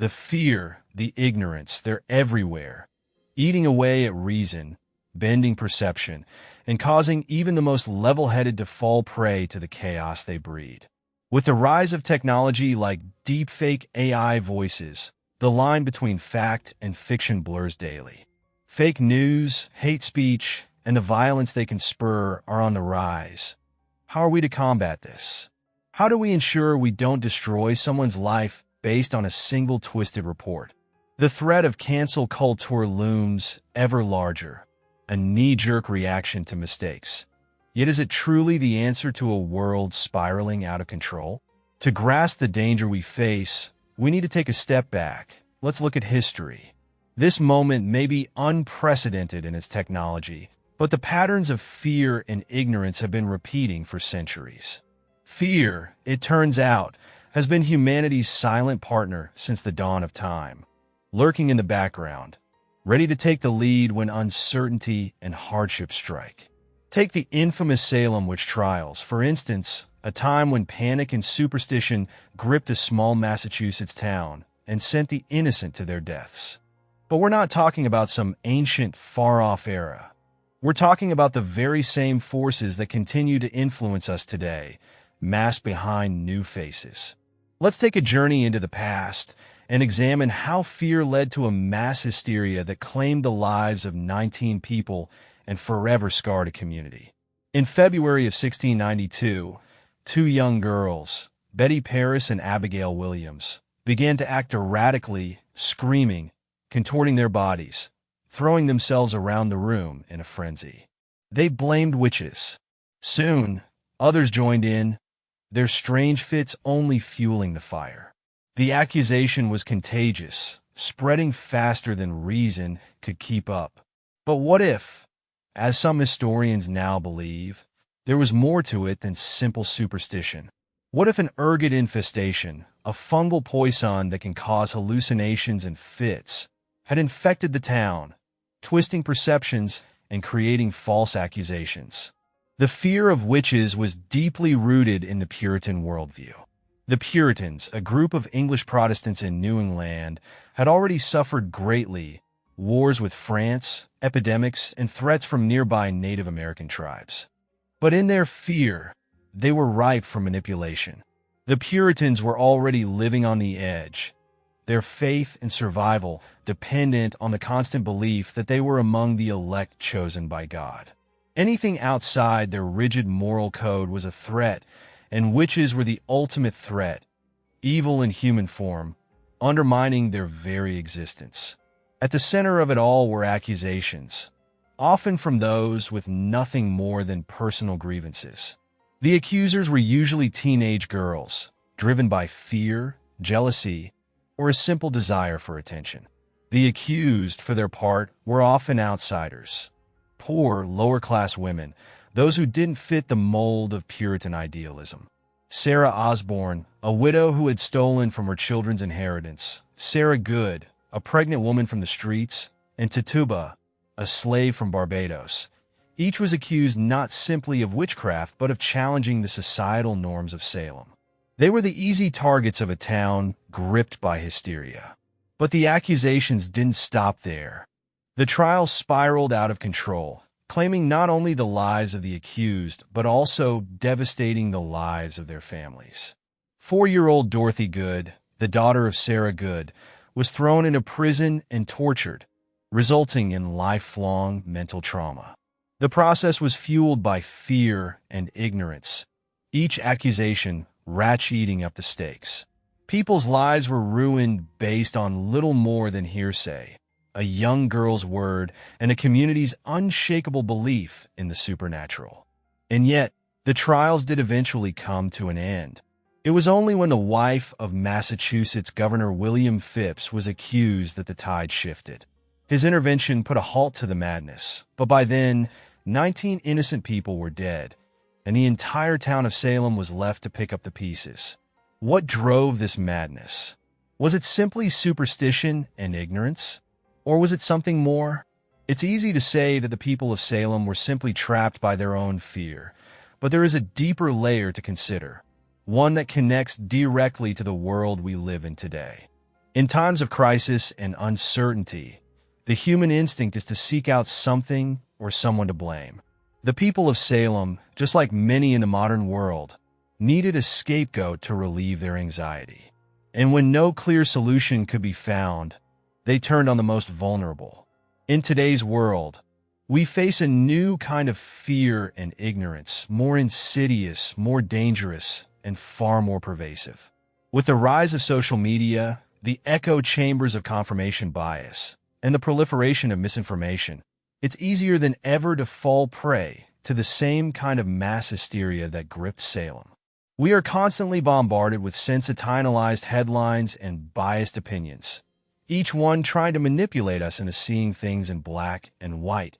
The fear, the ignorance, they're everywhere, eating away at reason, bending perception, and causing even the most level-headed to fall prey to the chaos they breed. With the rise of technology like deepfake AI voices, the line between fact and fiction blurs daily. Fake news, hate speech, and the violence they can spur are on the rise. How are we to combat this? How do we ensure we don't destroy someone's life based on a single twisted report? The threat of cancel culture looms ever larger, a knee-jerk reaction to mistakes. Yet is it truly the answer to a world spiraling out of control? To grasp the danger we face, we need to take a step back. Let's look at history. This moment may be unprecedented in its technology, but the patterns of fear and ignorance have been repeating for centuries. Fear, it turns out, has been humanity's silent partner since the dawn of time, lurking in the background, ready to take the lead when uncertainty and hardship strike. Take the infamous Salem witch trials, for instance, a time when panic and superstition gripped a small Massachusetts town and sent the innocent to their deaths. But we're not talking about some ancient, far-off era. We're talking about the very same forces that continue to influence us today, masked behind new faces. Let's take a journey into the past and examine how fear led to a mass hysteria that claimed the lives of 19 people and forever scarred a community. In February of 1692, two young girls, Betty Paris and Abigail Williams, began to act erratically, screaming, contorting their bodies, throwing themselves around the room in a frenzy. They blamed witches. Soon, others joined in, their strange fits only fueling the fire. The accusation was contagious, spreading faster than reason could keep up. But what if, as some historians now believe, there was more to it than simple superstition? What if an ergot infestation, a fungal poison that can cause hallucinations and fits, had infected the town, twisting perceptions and creating false accusations? The fear of witches was deeply rooted in the Puritan worldview. The Puritans, a group of English Protestants in New England, had already suffered greatly: wars with France, epidemics, and threats from nearby Native American tribes. But in their fear, they were ripe for manipulation. The Puritans were already living on the edge, their faith and survival dependent on the constant belief that they were among the elect chosen by God. Anything outside their rigid moral code was a threat, and witches were the ultimate threat, evil in human form, undermining their very existence. At the center of it all were accusations, often from those with nothing more than personal grievances. The accusers were usually teenage girls, driven by fear, jealousy, or a simple desire for attention. The accused, for their part, were often outsiders. Poor, lower-class women, those who didn't fit the mold of Puritan idealism. Sarah Osborne, a widow who had stolen from her children's inheritance. Sarah Good, a pregnant woman from the streets. And Tituba, a slave from Barbados. Each was accused not simply of witchcraft, but of challenging the societal norms of Salem. They were the easy targets of a town gripped by hysteria. But the accusations didn't stop there. The trial spiraled out of control, claiming not only the lives of the accused, but also devastating the lives of their families. 4-year-old Dorothy Good, the daughter of Sarah Good, was thrown into prison and tortured, resulting in lifelong mental trauma. The process was fueled by fear and ignorance, each accusation ratcheting up the stakes. People's lives were ruined based on little more than hearsay, a young girl's word, and a community's unshakable belief in the supernatural. And yet, the trials did eventually come to an end. It was only when the wife of Massachusetts Governor William Phips was accused that the tide shifted. His intervention put a halt to the madness, but by then, 19 innocent people were dead, and the entire town of Salem was left to pick up the pieces. What drove this madness? Was it simply superstition and ignorance? Or was it something more? It's easy to say that the people of Salem were simply trapped by their own fear, but there is a deeper layer to consider, one that connects directly to the world we live in today. In times of crisis and uncertainty, the human instinct is to seek out something or someone to blame. The people of Salem, just like many in the modern world, needed a scapegoat to relieve their anxiety. And when no clear solution could be found, they turned on the most vulnerable. In today's world, we face a new kind of fear and ignorance, more insidious, more dangerous, and far more pervasive. With the rise of social media, the echo chambers of confirmation bias, and the proliferation of misinformation, it's easier than ever to fall prey to the same kind of mass hysteria that gripped Salem. We are constantly bombarded with sensationalized headlines and biased opinions, each one trying to manipulate us into seeing things in black and white,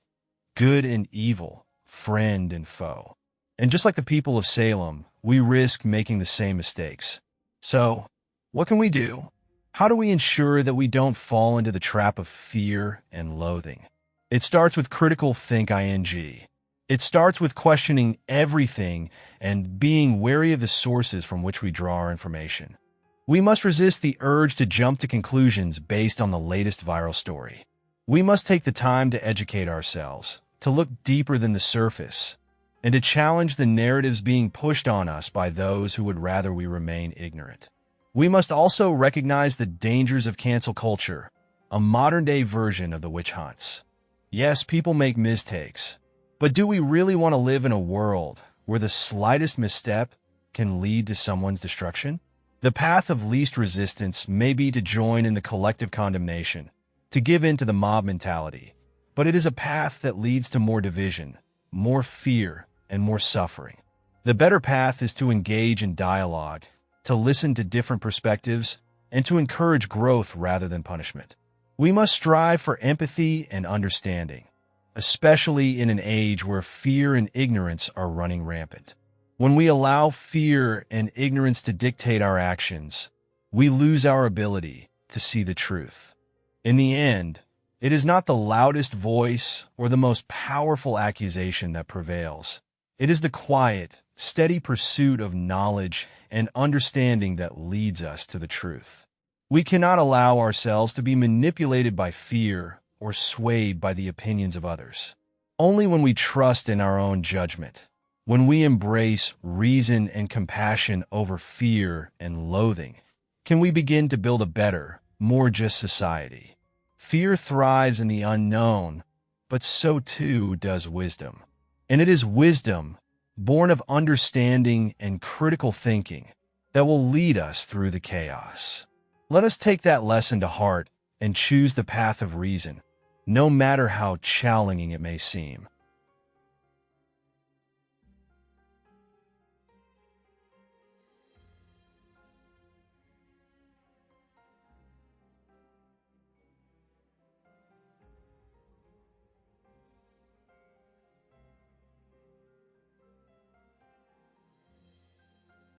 good and evil, friend and foe. And just like the people of Salem, we risk making the same mistakes. So, what can we do? How do we ensure that we don't fall into the trap of fear and loathing? It starts with critical think. It starts with questioning everything and being wary of the sources from which we draw our information. We must resist the urge to jump to conclusions based on the latest viral story. We must take the time to educate ourselves, to look deeper than the surface, and to challenge the narratives being pushed on us by those who would rather we remain ignorant. We must also recognize the dangers of cancel culture, a modern-day version of the witch hunts. Yes, people make mistakes, but do we really want to live in a world where the slightest misstep can lead to someone's destruction? The path of least resistance may be to join in the collective condemnation, to give in to the mob mentality, but it is a path that leads to more division, more fear, and more suffering. The better path is to engage in dialogue, to listen to different perspectives, and to encourage growth rather than punishment. We must strive for empathy and understanding, especially in an age where fear and ignorance are running rampant. When we allow fear and ignorance to dictate our actions, we lose our ability to see the truth. In the end, it is not the loudest voice or the most powerful accusation that prevails. It is the quiet, steady pursuit of knowledge and understanding that leads us to the truth. We cannot allow ourselves to be manipulated by fear or swayed by the opinions of others. Only when we trust in our own judgment, when we embrace reason and compassion over fear and loathing, can we begin to build a better, more just society. Fear thrives in the unknown, but so too does wisdom. And it is wisdom, born of understanding and critical thinking, that will lead us through the chaos. Let us take that lesson to heart and choose the path of reason, no matter how challenging it may seem.